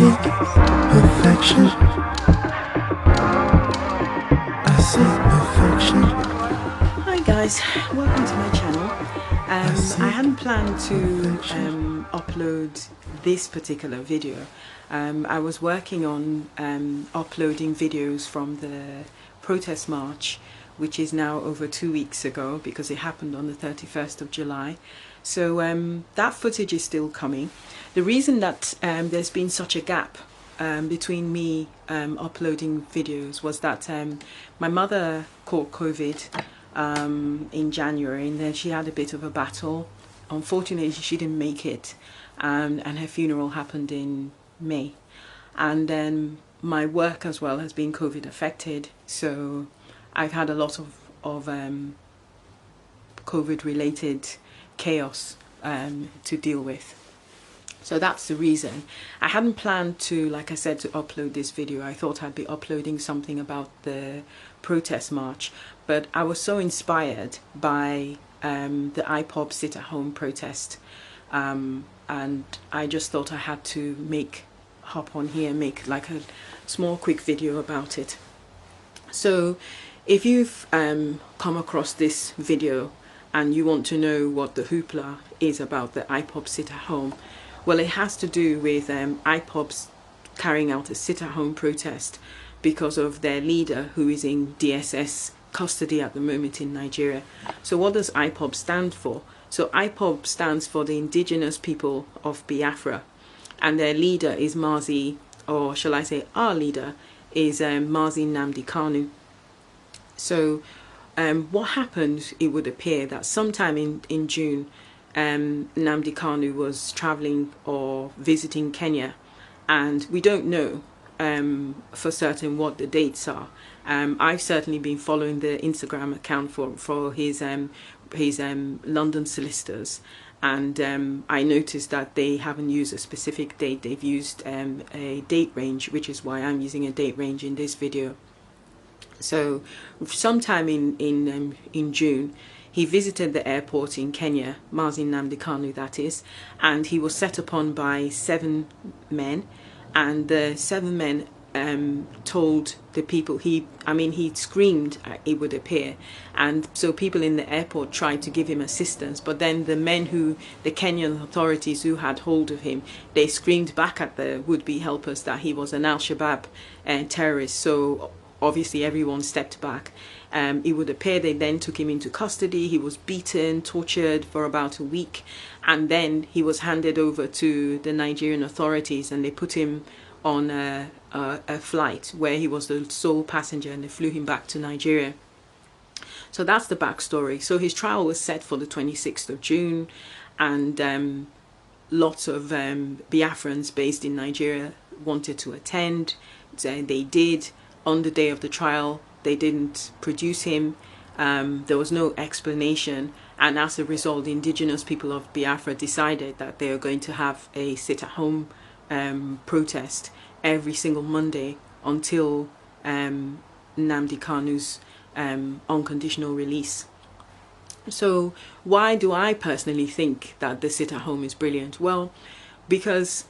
seek perfection. I seek perfection. Hi guys, welcome to my channel. I hadn't planned to upload this particular video. I was working on uploading videos from the protest march, which is now over 2 weeks ago because it happened on the 31st of July. So that footage is still coming. The reason that there's been such a gap between me uploading videos was that my mother caught COVID in January, and then she had a bit of a battle. Unfortunately, she didn't make it, and her funeral happened in May. And then my work as well has been COVID affected, so I've had a lot of COVID related chaos to deal with. So that's the reason. I hadn't planned to, like I said, to upload this video. I thought I'd be uploading something about the protest march, but I was so inspired by the IPOB sit-at-home protest, and I just thought I had to hop on here and make like a small quick video about it. So if you've come across this video and you want to know what the hoopla is about the IPOB sit-at-home, well, it has to do with IPOBs carrying out a sit-at-home protest because of their leader, who is in DSS custody at the moment in Nigeria. So what does IPOB stand for? So IPOB stands for the Indigenous People of Biafra, and their leader is Mazi, or shall I say our leader, is Mazi Nnamdi Kanu. So what happened, it would appear that sometime in June, Nnamdi Kanu was traveling or visiting Kenya, and we don't know for certain what the dates are. I've certainly been following the Instagram account for his London solicitors, and I noticed that they haven't used a specific date. They've used a date range, which is why I'm using a date range in this video. So sometime in June, he visited the airport in Kenya, Mazi Nnamdi Kanu that is, and he was set upon by 7 men, and the 7 men told the people, he screamed, it would appear, and so people in the airport tried to give him assistance, but then the Kenyan authorities who had hold of him, they screamed back at the would-be helpers that he was an Al-Shabaab terrorist. So obviously everyone stepped back. It would appear they then took him into custody. He was beaten, tortured for about a week, and then he was handed over to the Nigerian authorities, and they put him on a flight where he was the sole passenger, and they flew him back to Nigeria. So that's the backstory. So his trial was set for the 26th of June, and lots of Biafrans based in Nigeria wanted to attend. They did. On the day of the trial, they didn't produce him. There was no explanation, and as a result, the indigenous people of Biafra decided that they are going to have a sit-at-home protest every single Monday until Nnamdi Kanu's unconditional release. So why do I personally think that the sit-at-home is brilliant? Well, because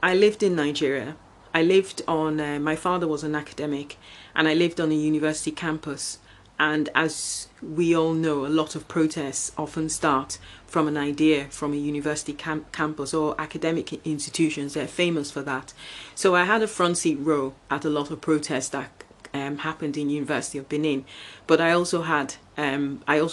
I lived in Nigeria. I lived on, my father was an academic, and I lived on a university campus. And as we all know, a lot of protests often start from an idea from a university campus or academic institutions. They're famous for that. So I had a front seat row at a lot of protests that happened in University of Benin, but I also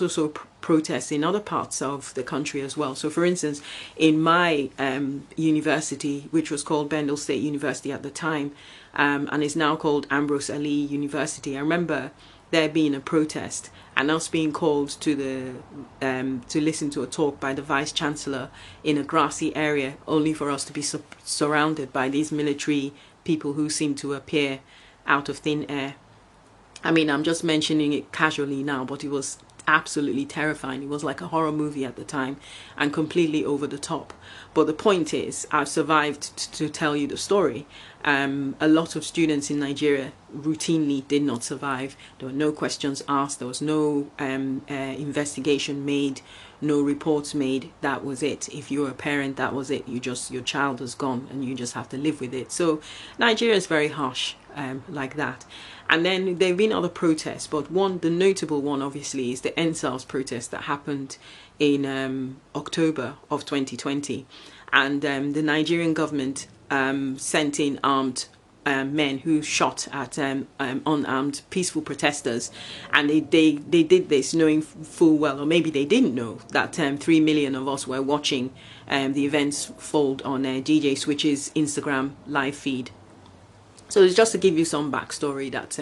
saw protests in other parts of the country as well. So for instance, in my university, which was called Bendel State University at the time, and is now called Ambrose Ali University, I remember there being a protest and us being called to listen to a talk by the Vice Chancellor in a grassy area, only for us to be surrounded by these military people who seemed to appear out of thin air. I mean, I'm just mentioning it casually now, but it was absolutely terrifying. It was like a horror movie at the time and completely over the top. But the point is, I've survived to tell you the story. A lot of students in Nigeria routinely did not survive. There were no questions asked. There was no investigation made, no reports made. That was it. If you were a parent, that was it. Your child was gone, and you just have to live with it. So Nigeria is very harsh like that. And then there have been other protests, but the notable one, obviously, is the NSAS protest that happened in October of 2020, and the Nigerian government sent in armed men who shot at unarmed peaceful protesters, and they did this knowing full well, or maybe they didn't know, that 3 million of us were watching the events fold on DJ Switch's Instagram live feed. So it's just to give you some backstory that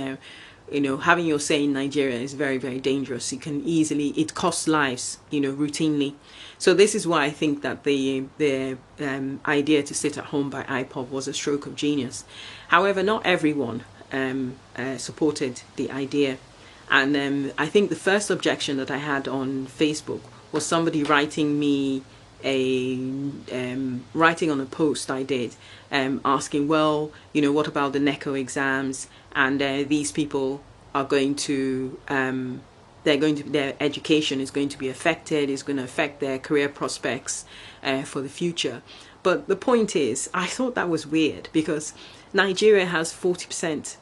having your say in Nigeria is very, very dangerous. It costs lives, routinely. So this is why I think that the idea to sit at home by IPOB was a stroke of genius. However, not everyone supported the idea. And I think the first objection that I had on Facebook was somebody writing me writing on a post I did, asking, well, what about the NEKO exams? And these people are going to, their education is going to be affected. It's going to affect their career prospects for the future. But the point is, I thought that was weird, because Nigeria has 40%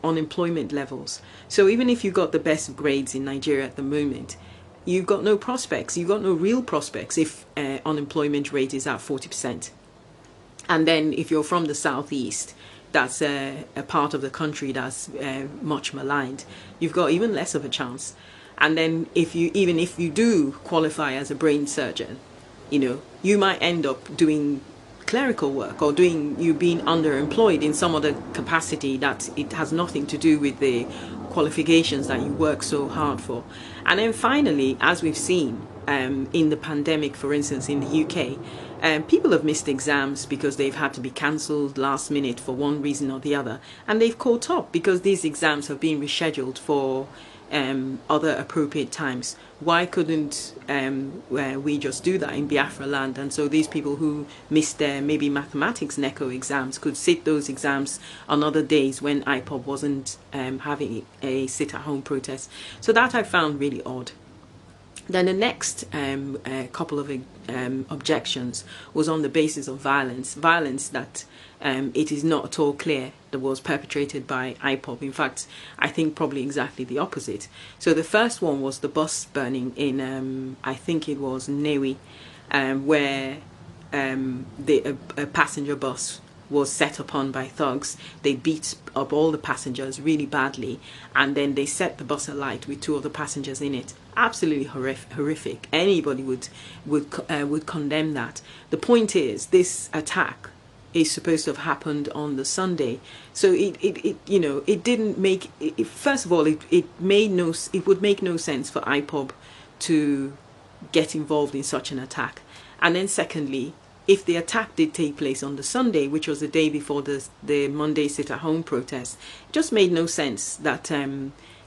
unemployment levels. So even if you got the best of grades in Nigeria at the moment, you've got no prospects. You've got no real prospects if unemployment rate is at 40%. And then if you're from the southeast, that's a part of the country that's much maligned, you've got even less of a chance. And then even if you do qualify as a brain surgeon, you might end up doing clerical work, or you being underemployed in some other capacity that it has nothing to do with the qualifications that you work so hard for. And then finally, as we've seen in the pandemic, for instance, in the UK, people have missed exams because they've had to be cancelled last minute for one reason or the other, and they've caught up because these exams have been rescheduled for other appropriate times. Why couldn't we just do that in Biafra land? And so these people who missed their maybe mathematics NEKO exams could sit those exams on other days when IPOB wasn't having a sit-at-home protest. So that I found really odd. Then the next couple of objections was on the basis of violence that it is not at all clear that was perpetrated by IPOB. In fact, I think probably exactly the opposite. So the first one was the bus burning in, I think it was Nnewi, where a passenger bus was set upon by thugs. They beat up all the passengers really badly, and then they set the bus alight with 2 other passengers in it. Absolutely horrific. Anybody would condemn that. The point is, this attack is supposed to have happened on the Sunday, so it didn't make it, first of all, it would make no sense for IPOB to get involved in such an attack. And then secondly, if the attack did take place on the Sunday, which was the day before the Monday sit-at-home protest, it just made no sense that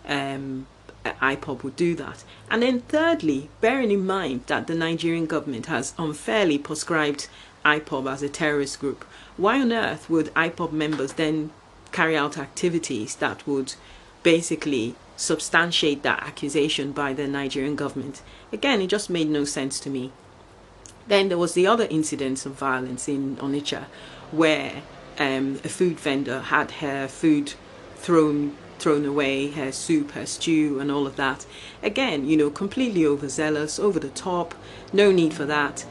IPOB would do that. And then thirdly, bearing in mind that the Nigerian government has unfairly proscribed IPOB as a terrorist group, why on earth would IPOB members then carry out activities that would basically substantiate that accusation by the Nigerian government? Again, it just made no sense to me. Then there was the other incidents of violence in Onitsha, where a food vendor had her food thrown away, her soup, her stew, and all of that. Again, completely overzealous, over the top, no need for that.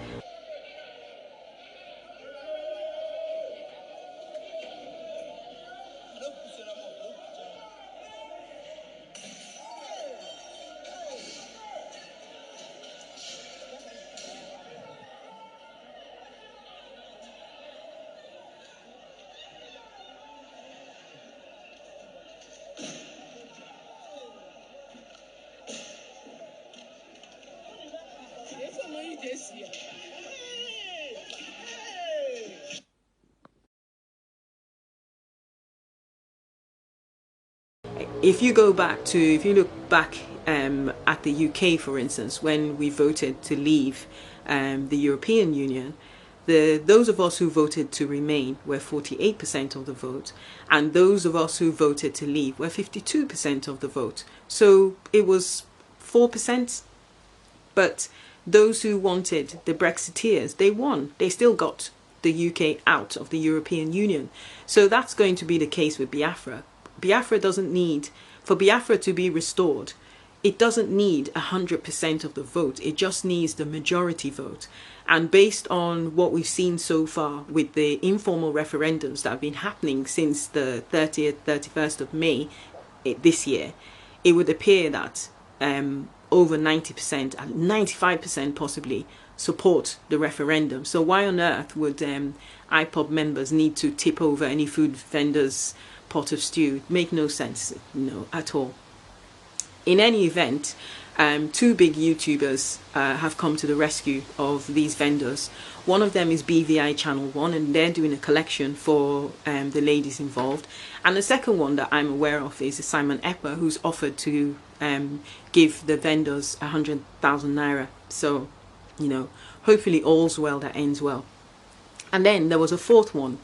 If you look back at the UK, for instance, when we voted to leave the European Union, those of us who voted to remain were 48% of the vote, and those of us who voted to leave were 52% of the vote. So it was 4%, but those who wanted, the Brexiteers, they won. They still got the UK out of the European Union. So that's going to be the case with Biafra. Biafra doesn't need, for Biafra to be restored, it doesn't need 100% of the vote. It just needs the majority vote. And based on what we've seen so far with the informal referendums that have been happening since the 30th, 31st of May this year, it would appear that over 90% and 95% possibly support the referendum. So why on earth would IPOB members need to tip over any food vendors' pot of stew? Make no sense, at all. In any event, two big YouTubers have come to the rescue of these vendors. One of them is BVI Channel 1, and they're doing a collection for the ladies involved. And the second one that I'm aware of is Simon Epper, who's offered to give the vendors 100,000 naira. So, hopefully all's well that ends well. And then there was a fourth one,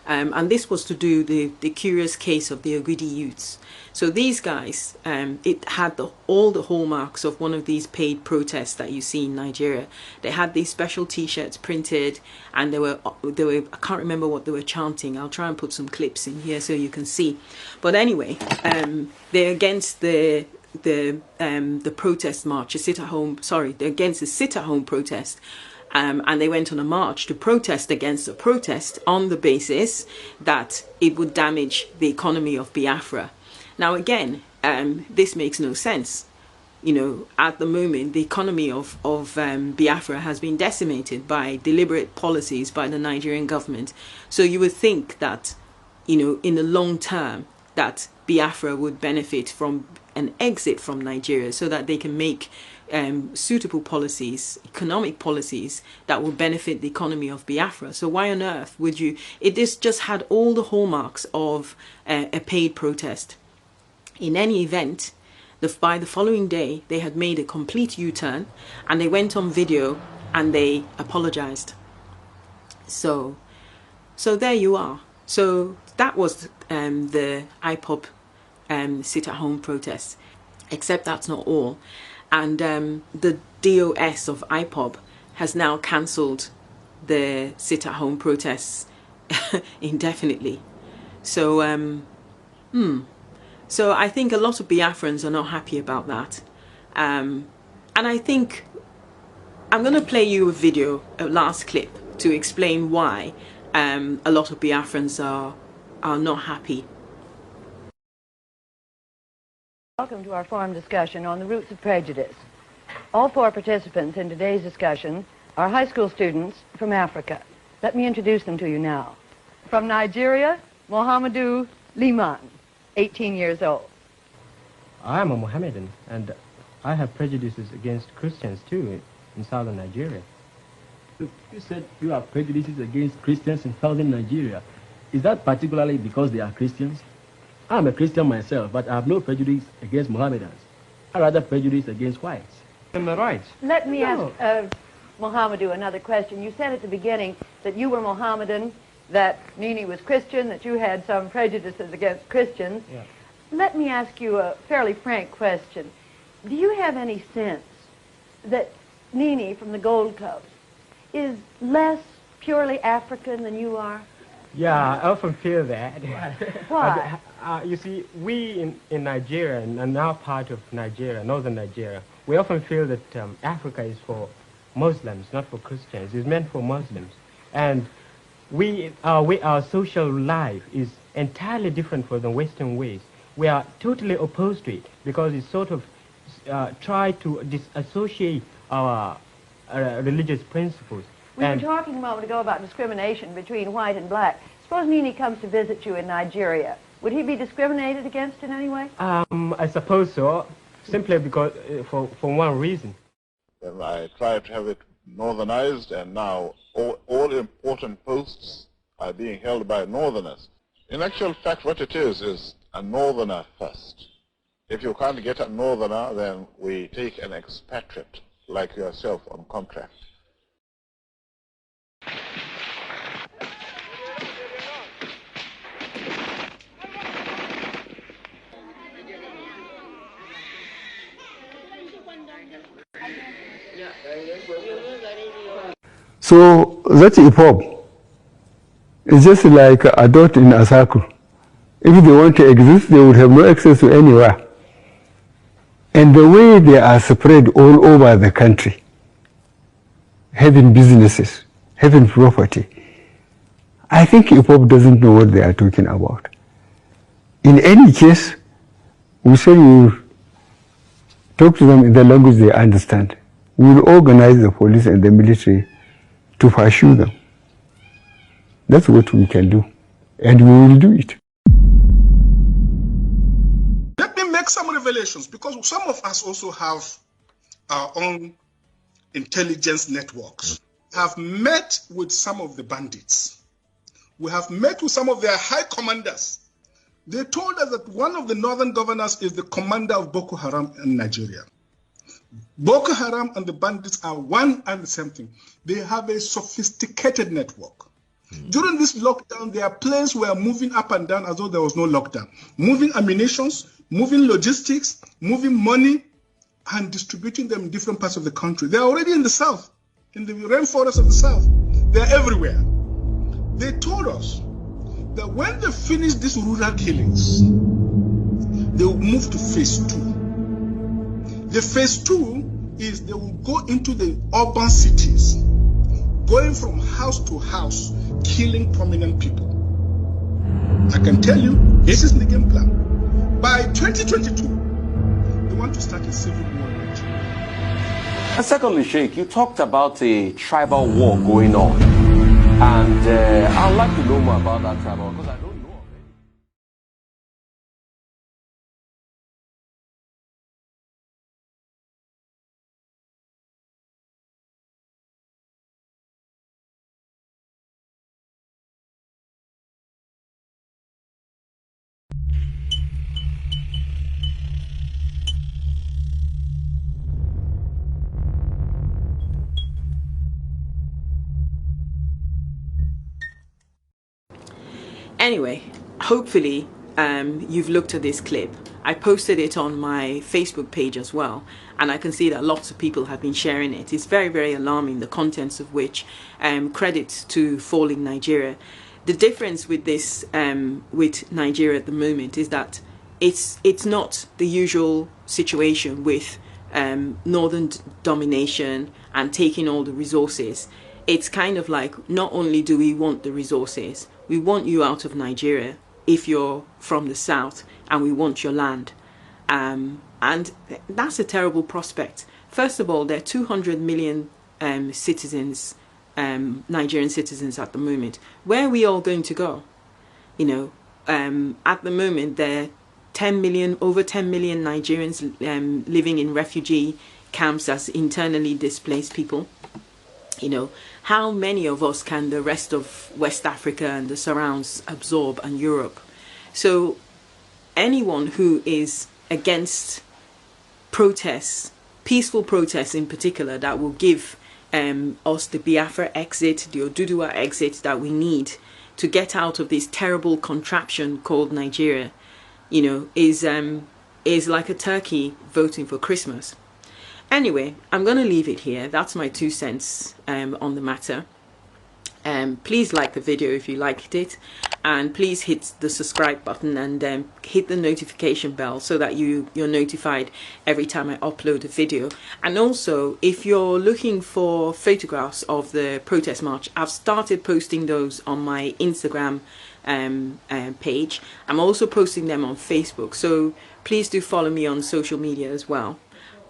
and this was to do the curious case of the Agri youths. So these guys, it had all the hallmarks of one of these paid protests that you see in Nigeria. They had these special T-shirts printed, and they were I can't remember what they were chanting. I'll try and put some clips in here so you can see. But anyway, they're against the protest march, they're against the sit-at-home protest. And they went on a march to protest against a protest on the basis that it would damage the economy of Biafra. Now again, this makes no sense. At the moment, the economy of Biafra has been decimated by deliberate policies by the Nigerian government. So you would think that, in the long term, that Biafra would benefit from an exit from Nigeria so that they can make suitable policies, economic policies that will benefit the economy of Biafra. So why on earth would you? This just had all the hallmarks of a paid protest. In any event, by the following day, they had made a complete U-turn, and they went on video and they apologized. So there you are. So that was the IPOB sit-at-home protest. Except that's not all. And the DOS of IPOB has now cancelled the sit-at-home protests indefinitely. So so I think a lot of Biafrans are not happy about that. And I think I'm going to play you a last clip to explain why a lot of Biafrans are not happy. Welcome to our forum discussion on the roots of prejudice. All four participants in today's discussion are high school students from Africa. Let me introduce them to you now. From Nigeria, Mohamedou Liman, 18 years old. I am a Mohammedan, and I have prejudices against Christians too in southern Nigeria. Look, you said you have prejudices against Christians in southern Nigeria. Is that particularly because they are Christians? I'm a Christian myself, but I have no prejudice against Mohammedans. I rather prejudice against whites. Am I right? Let me ask Mohamedou another question. You said at the beginning that you were Mohammedan, that Nini was Christian, that you had some prejudices against Christians. Yeah. Let me ask you a fairly frank question. Do you have any sense that Nini from the Gold Coast is less purely African than you are? Yeah, I often feel that. Why? You see, we in Nigeria, and our part of Nigeria, northern Nigeria, we often feel that Africa is for Muslims, not for Christians. It's meant for Muslims. And our social life is entirely different from the Western ways. We are totally opposed to it because it sort of try to disassociate our religious principles. We were talking a moment ago about discrimination between white and black. Suppose Nini comes to visit you in Nigeria. Would he be discriminated against in any way? I suppose so, simply because for one reason. I tried to have it northernized, and now all important posts are being held by northerners. In actual fact, what it is a northerner first. If you can't get a northerner, then we take an expatriate like yourself on contract. So that IPOB is just like a dot in a circle. If they want to exist, they would have no access to anywhere. And the way they are spread all over the country, having businesses, having property, I think IPOB doesn't know what they are talking about. In any case, we say we will talk to them in the language they understand. We will organize the police and the military to pursue them. That's what we can do, and we will do it. Let me make some revelations, because some of us also have our own intelligence networks. Have met with some of the bandits. We have met with some of their high commanders. They told us that one of the northern governors is the commander of Boko Haram in Nigeria. Boko Haram and the bandits are one and the same thing. They have a sophisticated network. During this lockdown, their planes were moving up and down as though there was no lockdown. Moving ammunitions, moving logistics, moving money, and distributing them in different parts of the country. They're already in the south, in the rainforests of the south. They're everywhere. They told us that when they finish these rural killings, they will move to phase 2. The phase 2 is they will go into the urban cities, going from house to house, killing prominent people. I can tell you, this is the game plan. By 2022, they want to start a civil war in Nigeria. And secondly, Sheikh, you talked about a tribal war going on. And I'd like to know more about that tribal, because I don't know of it. Anyway, hopefully you've looked at this clip. I posted it on my Facebook page as well, and I can see that lots of people have been sharing it. It's very, very alarming, the contents of which credit to falling Nigeria. The difference with this, with Nigeria at the moment, is that it's not the usual situation with northern domination and taking all the resources. It's kind of like, not only do we want the resources, we want you out of Nigeria if you're from the south, and we want your land. And that's a terrible prospect. First of all, there are 200 million citizens, Nigerian citizens at the moment. Where are we all going to go? You know, at the moment, there are 10 million, over 10 million Nigerians living in refugee camps as internally displaced people. You know, how many of us can the rest of West Africa and the surrounds absorb, and Europe? So anyone who is against protests, peaceful protests in particular, that will give us the Biafra exit, the Oduduwa exit that we need to get out of this terrible contraption called Nigeria, you know, is like a turkey voting for Christmas. Anyway, I'm going to leave it here. That's my 2 cents on the matter. Please like the video if you liked it, and please hit the subscribe button and hit the notification bell so that you're notified every time I upload a video. And also, if you're looking for photographs of the protest march, I've started posting those on my Instagram page. I'm also posting them on Facebook, so please do follow me on social media as well.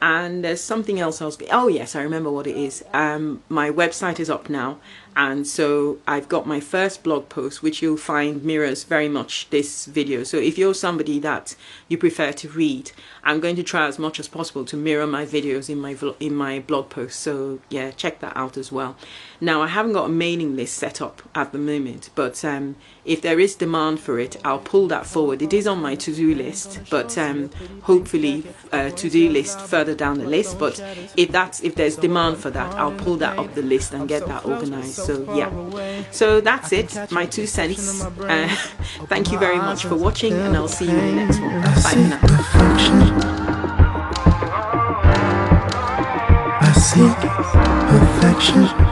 And there's something else oh yes, I remember what it is. My website is up now, and so I've got my first blog post, which you'll find mirrors very much this video. So if you're somebody that you prefer to read, I'm going to try as much as possible to mirror my videos in my blog post. So yeah, check that out as well. Now, I haven't got a mailing list set up at the moment, but if there is demand for it, I'll pull that forward. It is on my to-do list, but hopefully to-do list further down the list. But if there's demand for that, I'll pull that up the list and get that organized. So yeah, so that's it, my 2 cents. Thank you very much for watching, and I'll see you in the next one. Bye for now. I seek perfection.